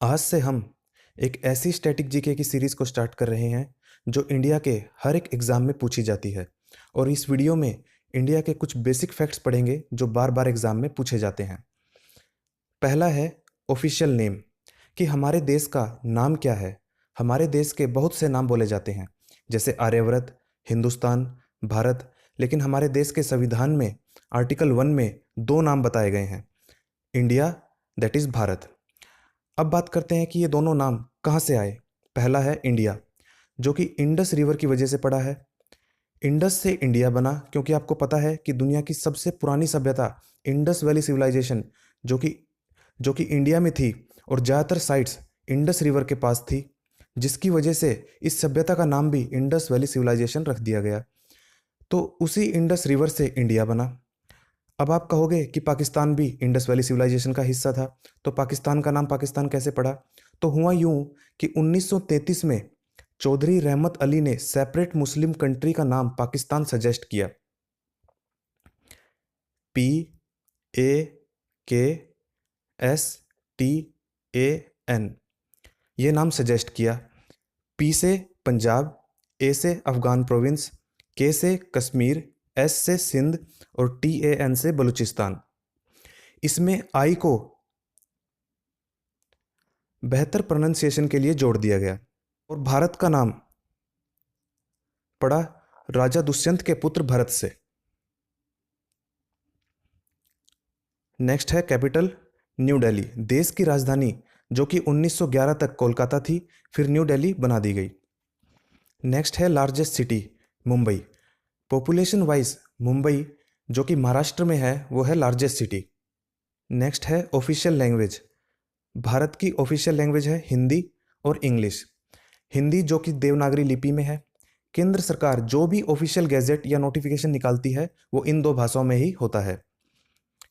आज से हम एक ऐसी स्टैटिक जीके की सीरीज को स्टार्ट कर रहे हैं जो इंडिया के हर एक एग्जाम में पूछी जाती है। और इस वीडियो में इंडिया के कुछ बेसिक फैक्ट्स पढ़ेंगे जो बार बार एग्जाम में पूछे जाते हैं। पहला है ऑफिशियल नेम, कि हमारे देश का नाम क्या है। हमारे देश के बहुत से नाम बोले जाते हैं, जैसे आर्यव्रत, हिंदुस्तान, भारत। लेकिन हमारे देश के संविधान में आर्टिकल 1 में दो नाम बताए गए हैं, इंडिया, दैट इज भारत। अब बात करते हैं कि ये दोनों नाम कहाँ से आए। पहला है इंडिया, जो कि इंडस रिवर की वजह से पड़ा है। इंडस से इंडिया बना क्योंकि आपको पता है कि दुनिया की सबसे पुरानी सभ्यता इंडस वैली सिविलाइजेशन, जो कि जो कि इंडिया में थी और ज़्यादातर साइट्स इंडस रिवर के पास थी, जिसकी वजह से इस सभ्यता का नाम भी इंडस वैली सिविलाइजेशन रख दिया गया। तो उसी इंडस रिवर से इंडिया बना। अब आप कहोगे कि पाकिस्तान भी इंडस वैली सिविलाइजेशन का हिस्सा था, तो पाकिस्तान का नाम पाकिस्तान कैसे पड़ा? तो हुआ यूं कि 1933 में चौधरी रहमत अली ने सेपरेट मुस्लिम कंट्री का नाम पाकिस्तान सजेस्ट किया। PAKSTAN, ये नाम सजेस्ट किया। पी से पंजाब, ए से अफगान प्रोविंस, के से कश्मीर, एस से सिंध और TAN से बलूचिस्तान। इसमें आई को बेहतर प्रोनाउंसिएशन के लिए जोड़ दिया गया। और भारत का नाम पड़ा राजा दुष्यंत के पुत्र भरत से। नेक्स्ट है कैपिटल, न्यू दिल्ली, देश की राजधानी, जो कि 1911 तक कोलकाता थी, फिर न्यू दिल्ली बना दी गई। नेक्स्ट है largest city, Mumbai. Population wise Mumbai, जो कि महाराष्ट्र में है, वो है लार्जेस्ट सिटी। नेक्स्ट है ऑफिशियल लैंग्वेज। भारत की ऑफिशियल लैंग्वेज है हिंदी और इंग्लिश। हिंदी जो कि देवनागरी लिपि में है। केंद्र सरकार जो भी ऑफिशियल गैजेट या नोटिफिकेशन निकालती है वो इन दो भाषाओं में ही होता है।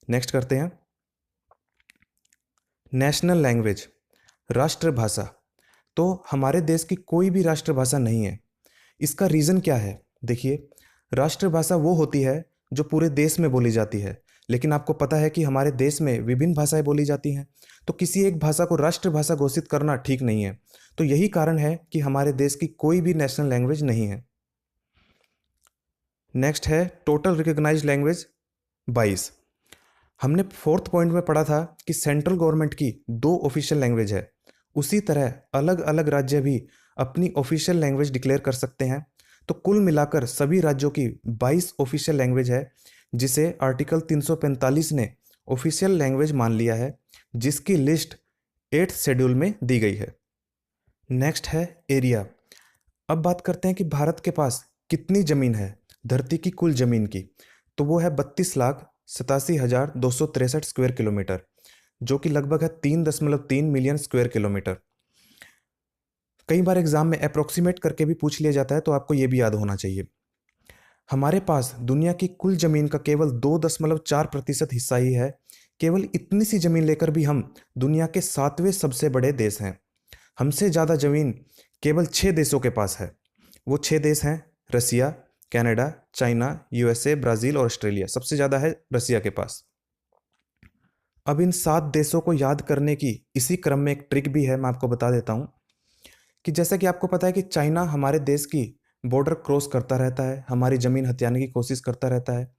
नेक्स्ट करते हैं नेशनल लैंग्वेज, राष्ट्रभाषा। तो हमारे देश की कोई भी राष्ट्रभाषा नहीं है। इसका रीज़न क्या है? देखिए, राष्ट्रभाषा वो होती है जो पूरे देश में बोली जाती है, लेकिन आपको पता है कि हमारे देश में विभिन्न भाषाएं बोली जाती हैं, तो किसी एक भाषा को राष्ट्रभाषा घोषित करना ठीक नहीं है। तो यही कारण है कि हमारे देश की कोई भी नेशनल लैंग्वेज नहीं है। नेक्स्ट है टोटल रिकॉग्नाइज्ड लैंग्वेज 22। हमने फोर्थ पॉइंट में पढ़ा था कि सेंट्रल गवर्नमेंट की दो ऑफिशियल लैंग्वेज है, उसी तरह अलग अलग राज्य भी अपनी ऑफिशियल लैंग्वेज डिक्लेयर कर सकते हैं। तो कुल मिलाकर सभी राज्यों की 22 ऑफिशियल लैंग्वेज है, जिसे आर्टिकल 345 ने ऑफिशियल लैंग्वेज मान लिया है, जिसकी लिस्ट 8th शेड्यूल में दी गई है। नेक्स्ट है एरिया। अब बात करते हैं कि भारत के पास कितनी ज़मीन है धरती की कुल ज़मीन की। तो वो है 32,87,263 स्क्वायर किलोमीटर, जो कि लगभग है 3.3 मिलियन स्क्वायर किलोमीटर। कई बार एग्जाम में अप्रोक्सीमेट करके भी पूछ लिया जाता है, तो आपको ये भी याद होना चाहिए। हमारे पास दुनिया की कुल ज़मीन का केवल 2.4% हिस्सा ही है। केवल इतनी सी ज़मीन लेकर भी हम दुनिया के 7वें सबसे बड़े देश हैं। हमसे ज़्यादा ज़मीन केवल 6 देशों के पास है। वो 6 देश हैं रसिया, कनाडा, चाइना, USA, ब्राज़ील और ऑस्ट्रेलिया। सबसे ज़्यादा है रसिया के पास। अब इन 7 देशों को याद करने की इसी क्रम में एक ट्रिक भी है, मैं आपको बता देता हूँ। कि जैसा कि आपको पता है कि चाइना हमारे देश की बॉर्डर क्रॉस करता रहता है, हमारी ज़मीन हथियाने की कोशिश करता रहता है।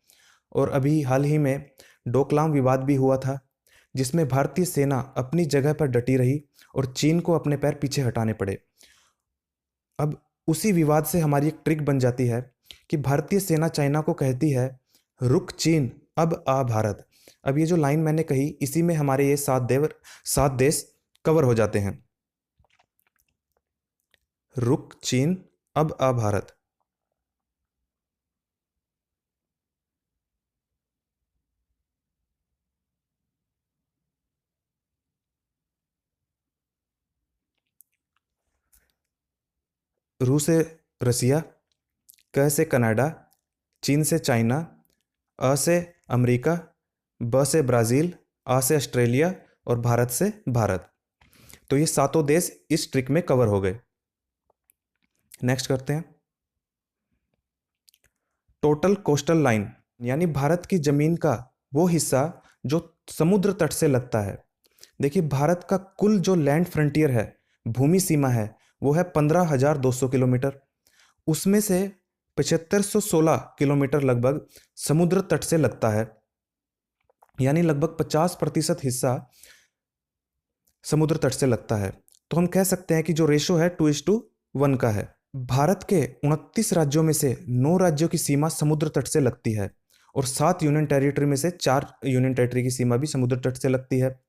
और अभी हाल ही में डोकलाम विवाद भी हुआ था, जिसमें भारतीय सेना अपनी जगह पर डटी रही और चीन को अपने पैर पीछे हटाने पड़े। अब उसी विवाद से हमारी एक ट्रिक बन जाती है कि भारतीय सेना चाइना को कहती है, रुक चीन अब आ भारत। अब ये जो लाइन मैंने कही, इसी में हमारे ये 7 देश कवर हो जाते हैं। रुक चीन अब आ भारत। रू से रसिया, क से कनाडा, चीन से चाइना, अ से अमेरिका, ब से ब्राज़ील, आ से ऑस्ट्रेलिया और भारत से भारत। तो ये सातों देश इस ट्रिक में कवर हो गए। नेक्स्ट करते हैं टोटल कोस्टल लाइन, यानी भारत की ज़मीन का वो हिस्सा जो समुद्र तट से लगता है। देखिए, भारत का कुल जो लैंड फ्रंटियर है, भूमि सीमा है, वो है 15,200 किलोमीटर। उसमें से 7516 किलोमीटर लगभग समुद्र तट से लगता है, यानी लगभग 50% हिस्सा समुद्र तट से लगता है। तो हम कह सकते हैं कि जो रेशो है 2:1 का है। भारत के 29 राज्यों में से 9 राज्यों की सीमा समुद्र तट से लगती है, और 7 यूनियन टेरिटरी में से 4 यूनियन टेरिटरी की सीमा भी समुद्र तट से लगती है,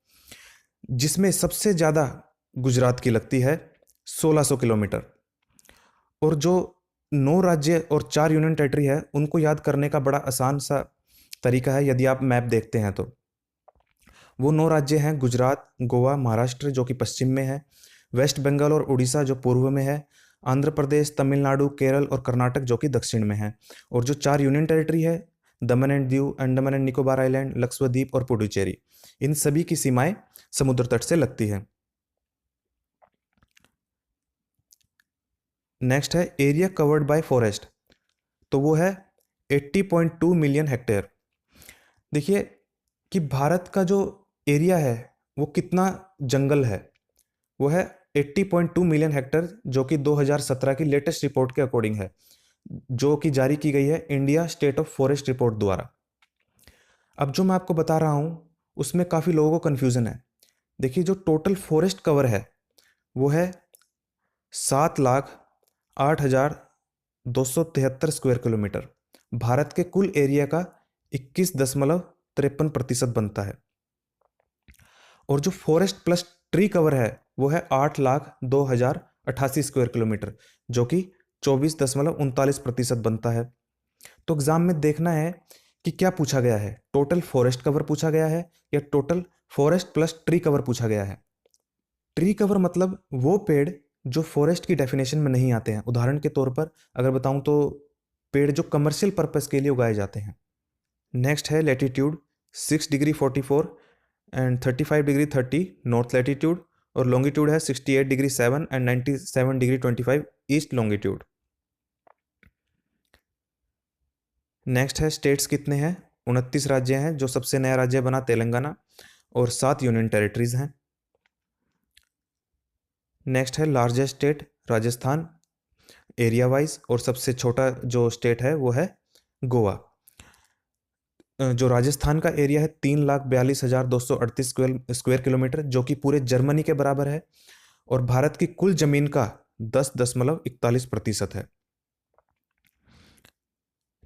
जिसमें सबसे ज़्यादा गुजरात की लगती है 1600 किलोमीटर। और जो 9 राज्य और 4 यूनियन टेरिटरी है, उनको याद करने का बड़ा आसान सा तरीका है, यदि आप मैप देखते हैं तो। वो 9 राज्य हैं: गुजरात, गोवा, महाराष्ट्र जो कि पश्चिम में है, वेस्ट बंगाल और उड़ीसा जो पूर्व में है, आंध्र प्रदेश, तमिलनाडु, केरल और कर्नाटक जो कि दक्षिण में है। और जो 4 यूनियन टेरिटरी है, दमन and Diu, Andaman and Nicobar island, Lakshadweep और पुडुचेरी, इन सभी की सीमाएं समुद्र तट से लगती है। नेक्स्ट है एरिया कवर्ड बाय फॉरेस्ट, तो वो है 80.2 मिलियन हेक्टेयर। देखिए कि भारत का जो एरिया है वो कितना जंगल है, वो है 80.2 मिलियन हेक्टेयर, जो कि 2017 की लेटेस्ट रिपोर्ट के अकॉर्डिंग है, जो कि जारी की गई है India state of forest report द्वारा। अब जो मैं आपको बता रहा हूँ उसमें काफ़ी लोगों को कन्फ्यूज़न है। देखिए, जो टोटल फॉरेस्ट कवर है वो है 7,08,273 स्क्वायर किलोमीटर। भारत के कुल एरिया का 21.53% बनता है। और जो फॉरेस्ट प्लस ट्री कवर है वो है 8,02,088 स्क्वायर किलोमीटर, जो कि 24.39% बनता है। तो एग्जाम में देखना है कि क्या पूछा गया है, टोटल फॉरेस्ट कवर पूछा गया है या total forest plus tree cover पूछा गया है। ट्री कवर मतलब वो पेड़ जो फॉरेस्ट की डेफिनेशन में नहीं आते हैं। उदाहरण के तौर पर अगर बताऊं तो पेड़ जो कमर्शियल पर्पस के लिए उगाए जाते हैं। नेक्स्ट है लेटीट्यूड 6°44 एंड 35°30 नॉर्थ लैटिट्यूड, और लॉन्गिट्यूड है 68°7 एंड 97°25 ईस्ट लॉन्गिट्यूड। नेक्स्ट है स्टेट्स कितने हैं, 29 राज्य हैं, जो सबसे नया राज्य बना तेलंगाना, और 7 यूनियन टेरिटरीज हैं। नेक्स्ट है largest state Rajasthan area wise, और सबसे छोटा जो स्टेट है वो है गोवा। जो राजस्थान का एरिया है 3,42,238 स्क्वायर किलोमीटर, जो कि पूरे जर्मनी के बराबर है, और भारत की कुल जमीन का 10.41% है।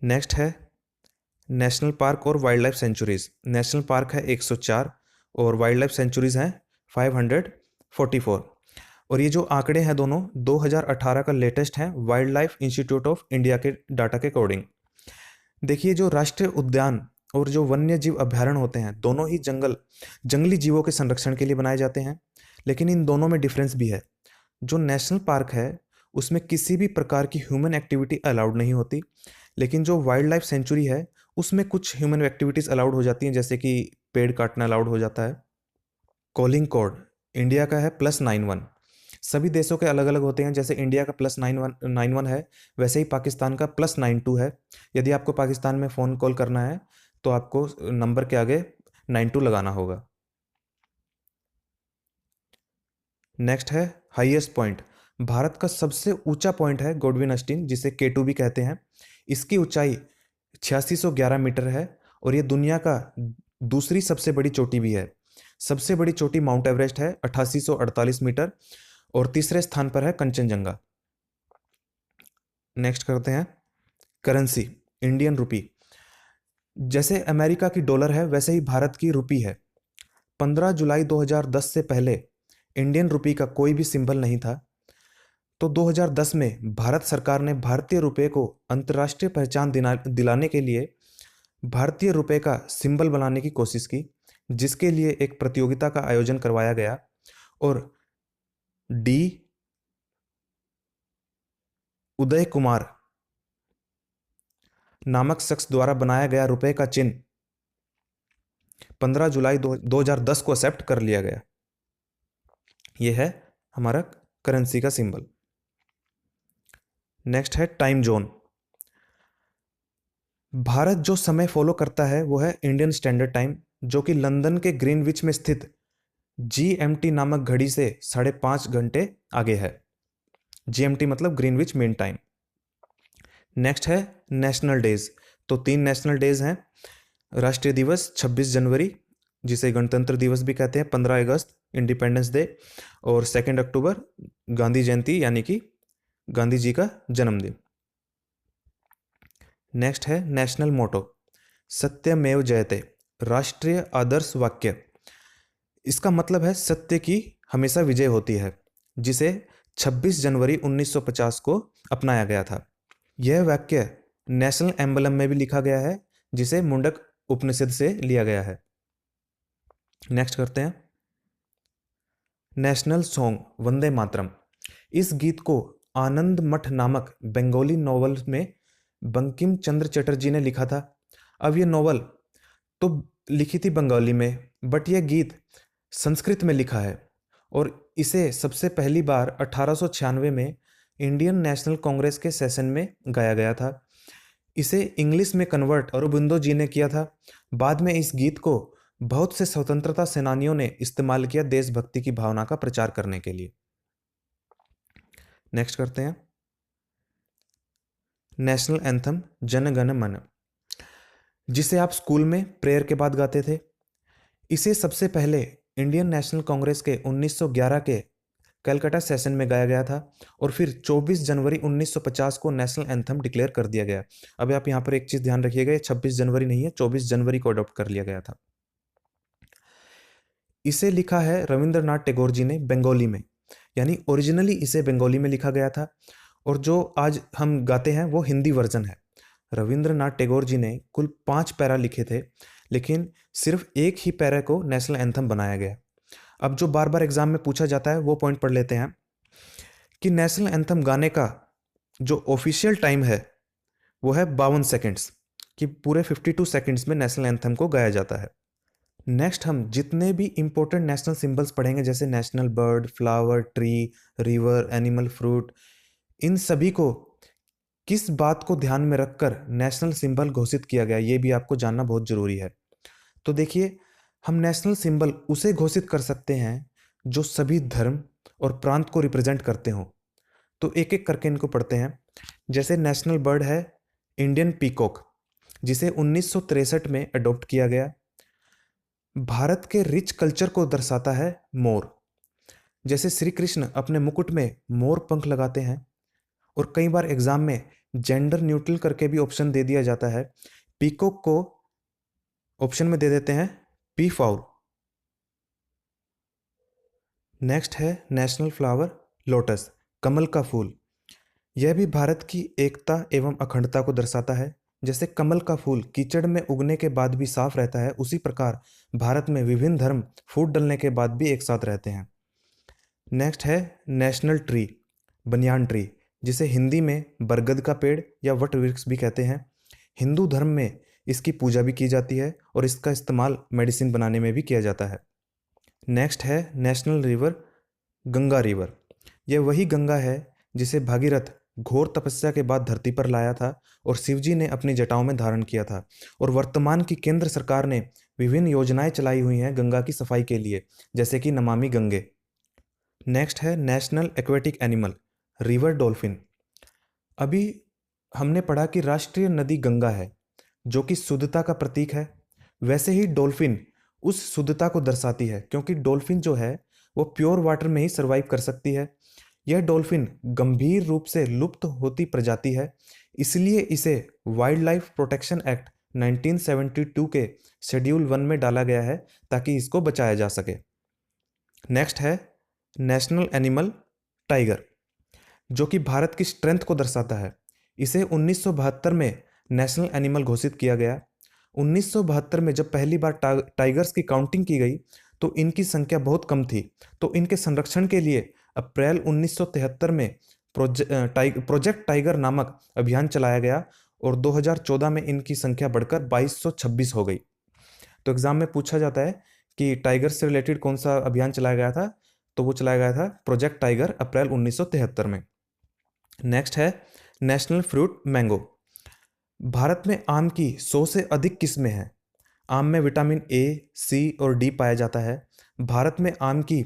नेक्स्ट है नेशनल पार्क और wild life sanctuaries. National park है 104 और वाइल्ड लाइफ सेंचुरीज हैं 544। और ये जो आंकड़े हैं दोनों 2018 का लेटेस्ट है wild life institute of India के डाटा के अकॉर्डिंग। देखिए, जो राष्ट्रीय उद्यान और जो वन्य जीव अभ्यारण्य होते हैं, दोनों ही जंगली जीवों के संरक्षण के लिए बनाए जाते हैं, लेकिन इन दोनों में डिफरेंस भी है। जो नेशनल पार्क है उसमें किसी भी प्रकार की ह्यूमन एक्टिविटी अलाउड नहीं होती, लेकिन जो वाइल्ड लाइफ सेंचुरी है उसमें कुछ ह्यूमन एक्टिविटीज़ अलाउड हो जाती हैं, जैसे कि पेड़ काटना अलाउड हो जाता है। कॉलिंग कोड इंडिया का है +91। सभी देशों के अलग अलग होते हैं, जैसे इंडिया का +91 है, वैसे ही पाकिस्तान का +92 है। यदि आपको पाकिस्तान में फ़ोन कॉल करना है तो आपको नंबर के आगे 92 लगाना होगा। नेक्स्ट है हाईएस्ट पॉइंट। भारत का सबसे ऊंचा पॉइंट है गोडविन अस्टीन, जिसे K2 भी कहते हैं। इसकी ऊंचाई 8611 मीटर है, और ये दुनिया का दूसरी सबसे बड़ी चोटी भी है। सबसे बड़ी चोटी माउंट एवरेस्ट है 8848 मीटर, और तीसरे स्थान पर है कंचनजंगा। नेक्स्ट करते हैं करेंसी, इंडियन रुपी। जैसे अमेरिका की डॉलर है वैसे ही भारत की रुपी है। 15 जुलाई 2010 से पहले इंडियन रुपी का कोई भी सिंबल नहीं था। तो 2010 में भारत सरकार ने भारतीय रुपये को अंतर्राष्ट्रीय पहचान दिलाने के लिए भारतीय रुपये का सिंबल बनाने की कोशिश की, जिसके लिए एक प्रतियोगिता का आयोजन करवाया गया, और डी उदय कुमार नामक शख्स द्वारा बनाया गया रुपये का चिन्ह 15 जुलाई 2010 को एक्सेप्ट कर लिया गया। यह है हमारा करेंसी का सिंबल। नेक्स्ट है टाइम जोन। भारत जो समय फॉलो करता है वो है इंडियन स्टैंडर्ड टाइम, जो कि लंदन के ग्रीनविच में स्थित GMT नामक घड़ी से 5.5 घंटे आगे है। GMT मतलब ग्रीनविच मीन टाइम। नेक्स्ट है नेशनल डेज। तो 3 नेशनल डेज हैं। राष्ट्रीय दिवस 26 जनवरी, जिसे गणतंत्र दिवस भी कहते हैं, 15 अगस्त इंडिपेंडेंस डे, और 2 अक्टूबर गांधी जयंती यानी कि गांधी जी का जन्मदिन। नेक्स्ट है नेशनल मोटो, सत्यमेव जयते, राष्ट्रीय आदर्श वाक्य। इसका मतलब है सत्य की हमेशा विजय होती है, जिसे 26 जनवरी 1950 को अपनाया गया था। यह वाक्य नेशनल एम्बलम में भी लिखा गया है, जिसे मुंडक उपनिषद से लिया गया है। नेक्स्ट करते हैं नेशनल सॉन्ग वंदे मातरम। इस गीत को आनंद मठ नामक बंगाली नॉवल में बंकिम चंद्र चटर्जी ने लिखा था। अब ये नॉवल तो लिखी थी बंगाली में, बट यह गीत संस्कृत में लिखा है, और इसे सबसे पहली बार 1896 में इंडियन नेशनल कांग्रेस के सेशन में गाया गया था। इसे इंग्लिश में कन्वर्ट अरबिंदो जी ने किया था। बाद में इस गीत को बहुत से स्वतंत्रता सेनानियों ने इस्तेमाल किया देशभक्ति की भावना का प्रचार करने के लिए। नेक्स्ट करते हैं नेशनल एंथम जन गण मन, जिसे आप स्कूल में प्रेयर के बाद गाते थे। इसे सबसे पहले इंडियन नेशनल कांग्रेस के 1911 के कलकत्ता सेशन में गाया गया था, और फिर 24 जनवरी 1950 को नेशनल एंथम डिक्लेयर कर दिया गया। अब आप यहाँ पर एक चीज ध्यान रखिएगा, 26 जनवरी नहीं है, 24 जनवरी को अडॉप्ट कर लिया गया था। इसे लिखा है रविंद्रनाथ टैगोर जी ने बंगाली में, यानी ओरिजिनली इसे बंगाली में लिखा गया था, और जो आज हम गाते हैं वो हिंदी वर्जन है। रविंद्रनाथ टैगोर जी ने कुल 5 पैरा लिखे थे, लेकिन सिर्फ एक ही पैरा को नेशनल एंथम बनाया गया। अब जो बार बार एग्जाम में पूछा जाता है वो पॉइंट पढ़ लेते हैं कि नेशनल एंथम गाने का जो ऑफिशियल टाइम है वो है 52 सेकेंड्स, कि पूरे 52 सेकेंड्स में नेशनल एंथम को गाया जाता है। नेक्स्ट हम जितने भी इंपॉर्टेंट नेशनल सिंबल्स पढ़ेंगे, जैसे national bird, flower, tree, river, animal, fruit, इन सभी को किस बात को ध्यान में रखकर नेशनल सिंबल घोषित किया गया, ये भी आपको जानना बहुत जरूरी है। तो देखिए, हम नेशनल सिंबल उसे घोषित कर सकते हैं जो सभी धर्म और प्रांत को रिप्रेजेंट करते हों। तो एक एक करके इनको पढ़ते हैं। जैसे नेशनल बर्ड है इंडियन पीकॉक, जिसे 1963 में अडॉप्ट किया गया। भारत के रिच कल्चर को दर्शाता है मोर। जैसे श्री कृष्ण अपने मुकुट में मोर पंख लगाते हैं, और कई बार एग्जाम में जेंडर न्यूट्रल करके भी ऑप्शन दे दिया जाता है। पीकॉक को ऑप्शन में दे देते हैं पी फाउल। नेक्स्ट है नेशनल फ्लावर लोटस, कमल का फूल। यह भी भारत की एकता एवं अखंडता को दर्शाता है। जैसे कमल का फूल कीचड़ में उगने के बाद भी साफ रहता है, उसी प्रकार भारत में विभिन्न धर्म फूट डलने के बाद भी एक साथ रहते हैं। नेक्स्ट है नेशनल ट्री, बनियान ट्री, जिसे हिंदी में बरगद का पेड़ या वट वृक्ष भी कहते हैं। हिंदू धर्म में इसकी पूजा भी की जाती है, और इसका इस्तेमाल मेडिसिन बनाने में भी किया जाता है। नेक्स्ट है नेशनल रिवर, गंगा रिवर। यह वही गंगा है जिसे भागीरथ घोर तपस्या के बाद धरती पर लाया था, और शिवजी ने अपनी जटाओं में धारण किया था। और वर्तमान की केंद्र सरकार ने विभिन्न योजनाएं चलाई हुई हैं गंगा की सफाई के लिए, जैसे कि नमामि गंगे। नेक्स्ट है national aquatic animal, river dolphin. अभी हमने पढ़ा कि राष्ट्रीय नदी गंगा है, जो कि शुद्धता का प्रतीक है। वैसे ही डॉल्फिन उस शुद्धता को दर्शाती है, क्योंकि डॉल्फिन जो है वो प्योर वाटर में ही सर्वाइव कर सकती है। यह डॉल्फिन गंभीर रूप से लुप्त होती प्रजाति है, इसलिए इसे वाइल्ड लाइफ प्रोटेक्शन एक्ट 1972 के शेड्यूल 1 में डाला गया है, ताकि इसको बचाया जा सके। नेक्स्ट है नेशनल एनिमल टाइगर, जो कि भारत की स्ट्रेंथ को दर्शाता है। इसे 1972 में नेशनल एनिमल घोषित किया गया। 1972 में जब पहली बार टाइगर्स की काउंटिंग की गई तो इनकी संख्या बहुत कम थी, तो इनके संरक्षण के लिए अप्रैल 1973 में प्रोजेक्ट टाइगर नामक अभियान चलाया गया, और 2014 में इनकी संख्या बढ़कर 2226 हो गई। तो एग्जाम में पूछा जाता है कि टाइगर से रिलेटेड कौन सा अभियान चलाया गया था, तो वो चलाया गया था प्रोजेक्ट टाइगर, अप्रैल 1973 में। नेक्स्ट है नेशनल फ्रूट मैंगो। भारत में आम की 100 से अधिक किस्में हैं। आम में विटामिन ए, सी और डी पाया जाता है। भारत में आम की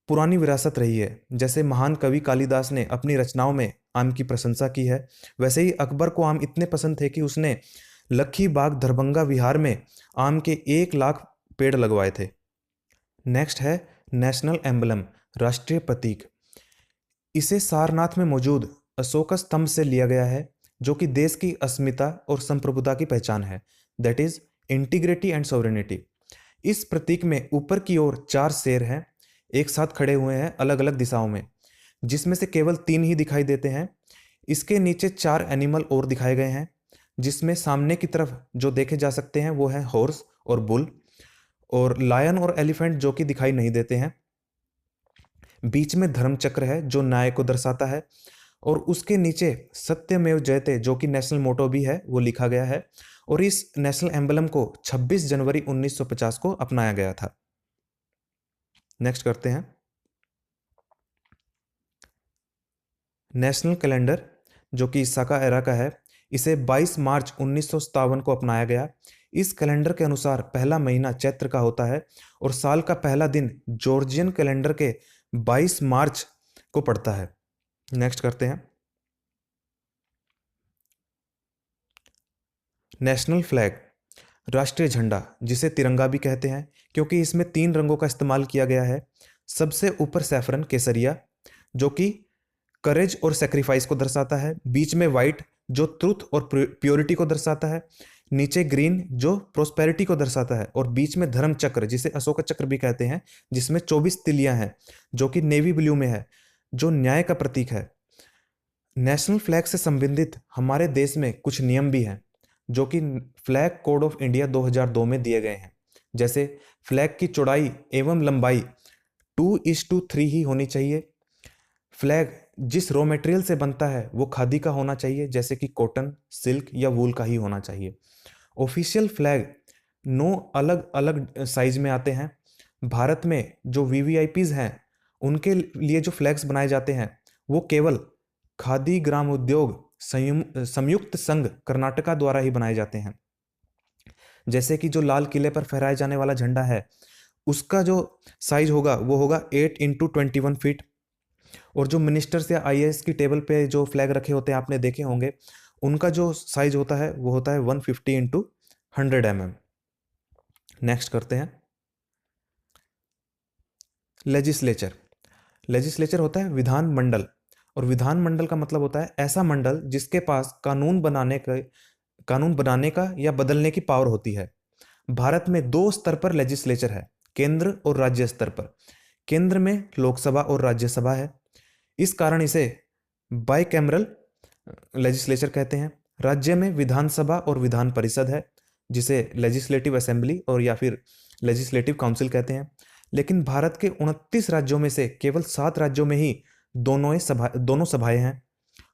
पुरानी विरासत रही है। जैसे महान कवि कालिदास ने अपनी रचनाओं में आम की प्रशंसा की है, वैसे ही अकबर को आम इतने पसंद थे कि उसने लखी बाग दरभंगा विहार में आम के 1 लाख पेड़ लगवाए थे। नेक्स्ट है नेशनल एम्बलम, राष्ट्रीय प्रतीक। इसे सारनाथ में मौजूद अशोक स्तंभ से लिया गया है, जो कि देश की अस्मिता और संप्रभुता की पहचान है, that is integrity and sovereignty. इस प्रतीक में ऊपर की ओर 4 शेर हैं, एक साथ खड़े हुए हैं अलग अलग दिशाओं में, जिसमें से केवल 3 ही दिखाई देते हैं। इसके नीचे 4 एनिमल और दिखाए गए हैं, जिसमें सामने की तरफ जो देखे जा सकते हैं वो है हॉर्स और बुल, और लायन और एलिफेंट जो कि दिखाई नहीं देते हैं। बीच में धर्म चक्र है जो न्याय को दर्शाता है, और उसके नीचे सत्यमेव जयते जो कि नेशनल मोटो भी है वो लिखा गया है। और इस नेशनल एम्बलम को 26 जनवरी 1950 को अपनाया गया था। नेक्स्ट करते हैं नेशनल कैलेंडर, जो कि साका एरा का है। इसे 22 मार्च 1957 को अपनाया गया। इस कैलेंडर के अनुसार पहला महीना चैत्र का होता है और साल का पहला दिन जॉर्जियन कैलेंडर के 22 मार्च को पड़ता है। नेक्स्ट करते हैं नेशनल फ्लैग, राष्ट्रीय झंडा, जिसे तिरंगा भी कहते हैं क्योंकि इसमें 3 रंगों का इस्तेमाल किया गया है। सबसे ऊपर सैफरन केसरिया, जो कि करेज और सेक्रीफाइस को दर्शाता है। बीच में वाइट, जो ट्रुथ और प्योरिटी को दर्शाता है। नीचे ग्रीन, जो प्रोस्पेरिटी को दर्शाता है। और बीच में धर्म चक्र, जिसे अशोक चक्र भी कहते हैं, जिसमें 24 तिलियां हैं, जो कि नेवी ब्लू में है, जो न्याय का प्रतीक है। नेशनल फ्लैग से संबंधित हमारे देश में कुछ नियम भी हैं, जो कि फ्लैग कोड ऑफ इंडिया 2002 में दिए गए हैं। जैसे फ्लैग की चौड़ाई एवं लंबाई 2:3 ही होनी चाहिए। फ्लैग जिस रॉ मटेरियल से बनता है वो खादी का होना चाहिए, जैसे कि कॉटन, सिल्क या वूल का ही होना चाहिए। ऑफिशियल फ्लैग 9 अलग अलग साइज में आते हैं। भारत में जो वीवीआईपीज हैं उनके लिए जो फ्लैग्स बनाए जाते हैं वो केवल खादी ग्राम उद्योग संयुक्त संघ कर्नाटका द्वारा ही बनाए जाते हैं। जैसे कि जो लाल किले पर फहराए जाने वाला झंडा है, उसका जो साइज होगा वो होगा 8x21 फीट। और जो मिनिस्टर्स या आईएएस की टेबल पे जो फ्लैग रखे होते हैं आपने देखे होंगे, उनका जो साइज होता है वो होता है 150x100 mm। नेक्स्ट करते हैं लेजिस्लेचर। लेजिस्लेचर होता है विधान मंडल, और विधान मंडल का मतलब होता है ऐसा मंडल जिसके पास कानून बनाने का या बदलने की पावर होती है। भारत में 2 स्तर पर लेजिस्लेचर है, केंद्र और राज्य स्तर पर। केंद्र में लोकसभा और राज्यसभा है, इस कारण इसे बाइकैमरल लेजिस्लेचर कहते हैं। राज्य में विधानसभा और विधान परिषद है, जिसे लेजिस्लेटिव असेंबली और या फिर लेजिस्लेटिव काउंसिल कहते हैं। लेकिन भारत के 29 राज्यों में से केवल 7 राज्यों में ही दोनों सभाएं हैं।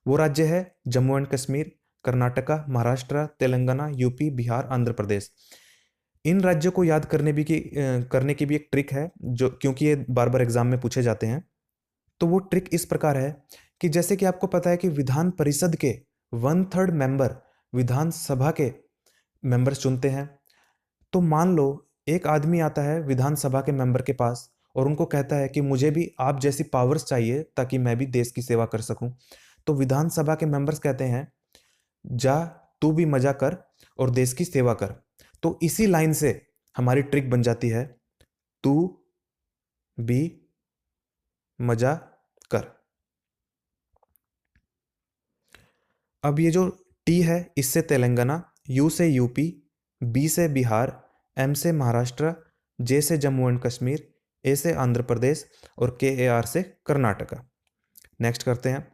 वो राज्य है जम्मू एंड कश्मीर, कर्नाटका, महाराष्ट्र, तेलंगाना, यूपी, बिहार, आंध्र प्रदेश। इन राज्यों को याद करने की भी एक ट्रिक है, जो क्योंकि ये बार बार एग्जाम में पूछे जाते हैं। तो वो ट्रिक इस प्रकार है कि जैसे कि आपको पता है कि विधान परिषद के 1/3 मेंबर विधानसभा के मेंबर्स चुनते हैं। तो मान लो एक आदमी आता है विधानसभा के मेंबर के पास और उनको कहता है कि मुझे भी आप जैसी पावर्स चाहिए ताकि मैं भी देश की सेवा कर सकूं। तो विधानसभा के मेंबर्स कहते हैं, जा तू भी मजा कर और देश की सेवा कर। तो इसी लाइन से हमारी ट्रिक बन जाती है, तू भी मजा कर। अब ये जो टी है इससे तेलंगाना, यू से यूपी, बी से बिहार, एम से महाराष्ट्र, जे से जम्मू एंड कश्मीर, ए से आंध्र प्रदेश और के ए आर से कर्नाटका। नेक्स्ट करते हैं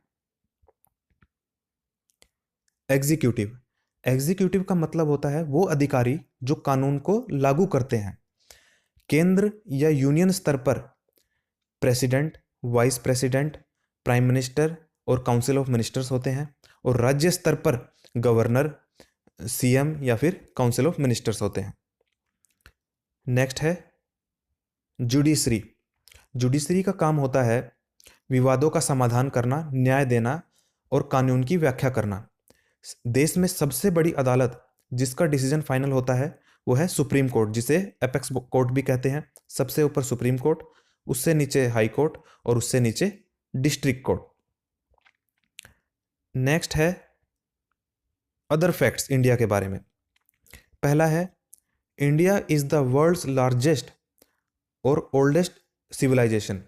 एग्जीक्यूटिव। एग्जीक्यूटिव का मतलब होता है वो अधिकारी जो कानून को लागू करते हैं। केंद्र या यूनियन स्तर पर president, vice president, prime minister और काउंसिल ऑफ मिनिस्टर्स होते हैं। और राज्य स्तर पर गवर्नर, सीएम या फिर काउंसिल ऑफ मिनिस्टर्स होते हैं। नेक्स्ट है जुडिशरी। जुडिशरी का काम होता है विवादों का समाधान करना, न्याय देना और कानून की व्याख्या करना। देश में सबसे बड़ी अदालत जिसका डिसीजन फाइनल होता है वो है सुप्रीम कोर्ट, जिसे एपेक्स कोर्ट भी कहते हैं। सबसे ऊपर सुप्रीम कोर्ट, उससे नीचे हाई कोर्ट और उससे नीचे डिस्ट्रिक्ट कोर्ट। नेक्स्ट है अदर फैक्ट्स इंडिया के बारे में। पहला है, India is the world's largest और ओल्डेस्ट सिविलाइजेशन,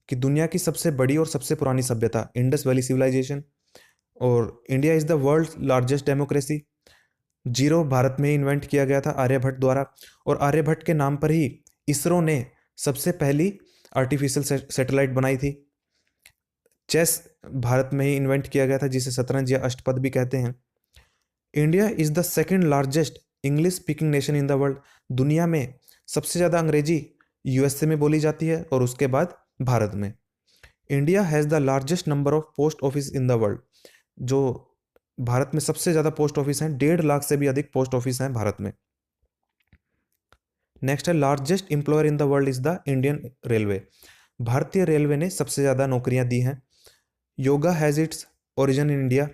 कि दुनिया की सबसे बड़ी और सबसे पुरानी सभ्यता इंडस वैली सिविलाइजेशन। और India is the world's largest democracy. Zero Bharat में ही इन्वेंट किया गया था आर्यभट्ट द्वारा, और आर्यभट्ट के नाम पर ही इसरो ने सबसे पहली आर्टिफिशियल सैटेलाइट बनाई थी। चेस भारत में ही इन्वेंट किया गया था, जिसे शतरंज या अष्टपद भी कहते हैं। India is the second largest English speaking nation in the world. दुनिया में सबसे ज़्यादा अंग्रेजी यूएसए में बोली जाती है और उसके बाद भारत में। India has the largest number of post office in the world. जो भारत में सबसे ज़्यादा पोस्ट ऑफिस हैं, 1.5 लाख से भी अधिक पोस्ट ऑफिस हैं भारत में। नेक्स्ट है, largest employer in the world is the Indian railway. भारतीय रेलवे ने सबसे ज़्यादा नौकरियां दी हैं। Yoga has its origin in India.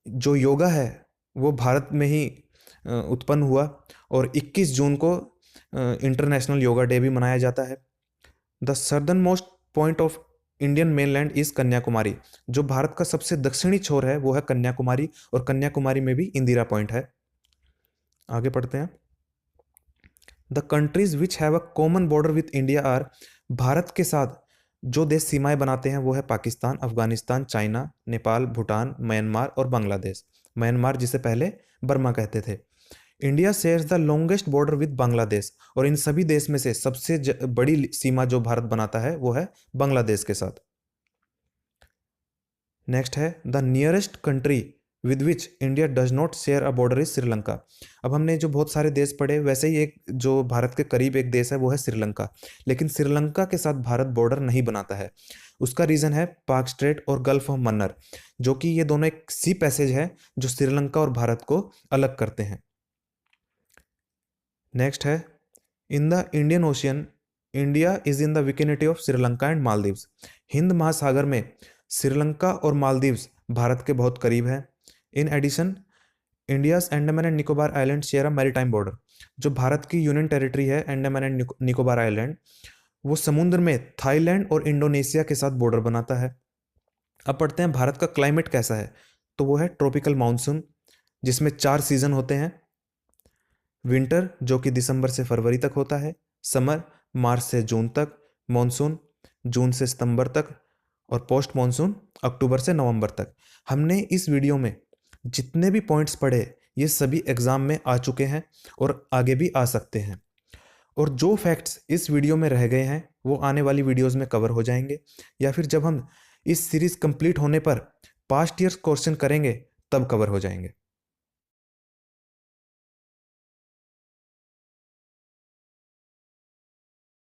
जो योगा है वो भारत में ही उत्पन्न हुआ, और 21 जून को इंटरनेशनल योगा डे भी मनाया जाता है। The southern most point of Indian mainland is Kanyakumari. जो भारत का सबसे दक्षिणी छोर है वो है कन्याकुमारी, और कन्याकुमारी में भी इंदिरा पॉइंट है। आगे पढ़ते हैं। The countries which have a common border with India are. Bharat के साथ जो देश सीमाएं बनाते हैं वो है पाकिस्तान, अफगानिस्तान, चाइना, नेपाल, भूटान, म्यांमार और बांग्लादेश। म्यांमार जिसे पहले बर्मा कहते थे। India shares the longest border with Bangladesh, और इन सभी देश में से सबसे बड़ी सीमा जो भारत बनाता है वो है बांग्लादेश के साथ। नेक्स्ट है, the nearest country with which India does not share a border is Sri Lanka. अब हमने जो बहुत सारे देश पढ़े, वैसे ही एक जो भारत के करीब एक देश है वो है श्रीलंका, लेकिन श्रीलंका के साथ भारत बॉर्डर नहीं बनाता है। उसका रीज़न है पाक स्ट्रेट और गल्फ ऑफ मन्नर, जो कि ये दोनों एक सी पैसेज है जो श्रीलंका और भारत को अलग करते हैं। नेक्स्ट है, in the Indian Ocean India is in the vicinity of Sri Lanka and Maldives. हिंद महासागर में श्रीलंका और मालदीव्स भारत के बहुत करीब हैं। In addition, India's Andaman and Nicobar island share a maritime border. जो भारत की यूनियन टेरिटरी है अंडमान एंड निकोबार आइलैंड, वो समुद्र में थाईलैंड और इंडोनेशिया के साथ बॉर्डर बनाता है। अब पढ़ते हैं भारत का क्लाइमेट कैसा है। तो वो है ट्रॉपिकल मानसून, जिसमें 4 सीजन होते हैं। विंटर जो कि दिसंबर से फरवरी तक होता है, समर मार्च से जून तक, मॉनसून जून से सितंबर तक, और पोस्ट मॉनसून अक्टूबर से नवंबर तक। हमने इस वीडियो में जितने भी पॉइंट्स पढ़े ये सभी एग्जाम में आ चुके हैं और आगे भी आ सकते हैं। और जो फैक्ट्स इस वीडियो में रह गए हैं वो आने वाली वीडियोस में कवर हो जाएंगे, या फिर जब हम इस सीरीज कंप्लीट होने पर पास्ट ईयर्स क्वेश्चन करेंगे तब कवर हो जाएंगे।